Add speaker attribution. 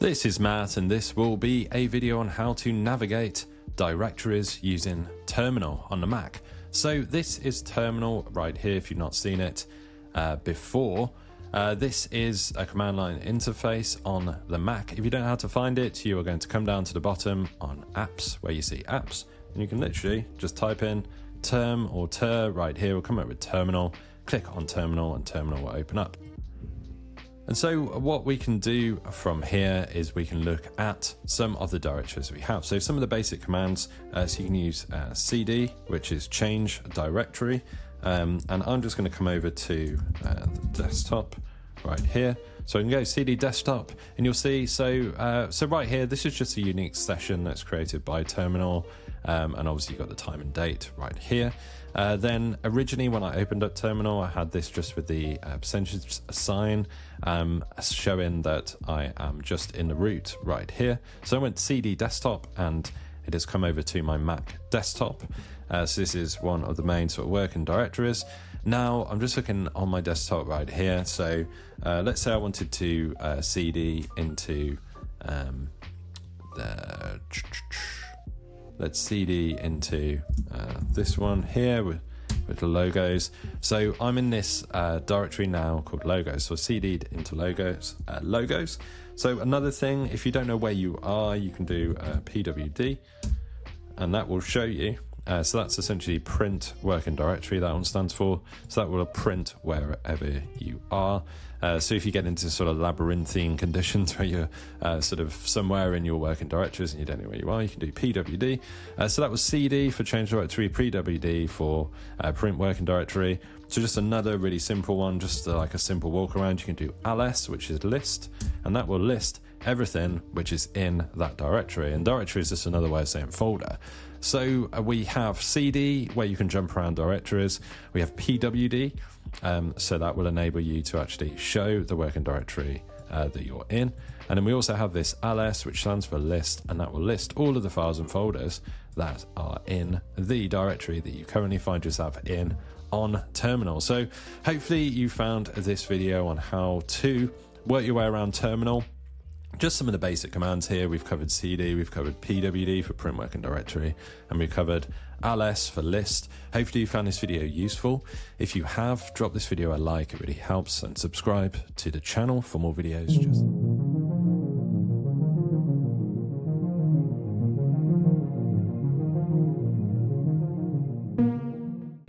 Speaker 1: This is Matt, and this will be a video on how to navigate directories using Terminal on the Mac. So this is Terminal right here if you've not seen it before. This is a command line interface on the Mac. If you don't know how to find it, you are going to come down to the bottom on Apps, where you see Apps, and you can literally just type in term or ter right here. We'll come up with Terminal, click on Terminal, and Terminal will open up. And so what we can do from here is we can look at some of the directories we have. So some of the basic commands, so you can use cd, which is change directory. And I'm just going to come over to the desktop right here. So I can go cd desktop, and you'll see, so right here, this is just a unique session that's created by Terminal. And obviously you've got the time and date right here. Then originally when I opened up Terminal, I had this just with the percentage sign showing that I am just in the root right here. So I went cd desktop and it has come over to my Mac desktop. So this is one of the main sort of working directories. Now I'm just looking on my desktop right here. So let's say I wanted to cd into let's cd into this one here with the logos. So I'm in this directory now called logos. So cd'd into logos. So another thing, if you don't know where you are, you can do pwd, and that will show you. So that's essentially print working directory, that one stands for. So that will print wherever you are. So if you get into sort of labyrinthine conditions where you're sort of somewhere in your working directories and you don't know where you are, you can do pwd. So that was cd for change directory, pwd for print working directory. So just another really simple one, just like a simple walk around. You can do ls, which is list, and that will list everything which is in that directory. And directory is just another way of saying folder. So we have cd, where you can jump around directories. We have pwd, so that will enable you to actually show the working directory that you're in. And then we also have this ls, which stands for list, and that will list all of the files and folders that are in the directory that you currently find yourself in on Terminal. So hopefully you found this video on how to work your way around Terminal. Just some of the basic commands here. We've covered cd, we've covered pwd for print working directory, and we've covered ls for list. Hopefully you found this video useful. If you have, drop this video a like, it really helps, and subscribe to the channel for more videos.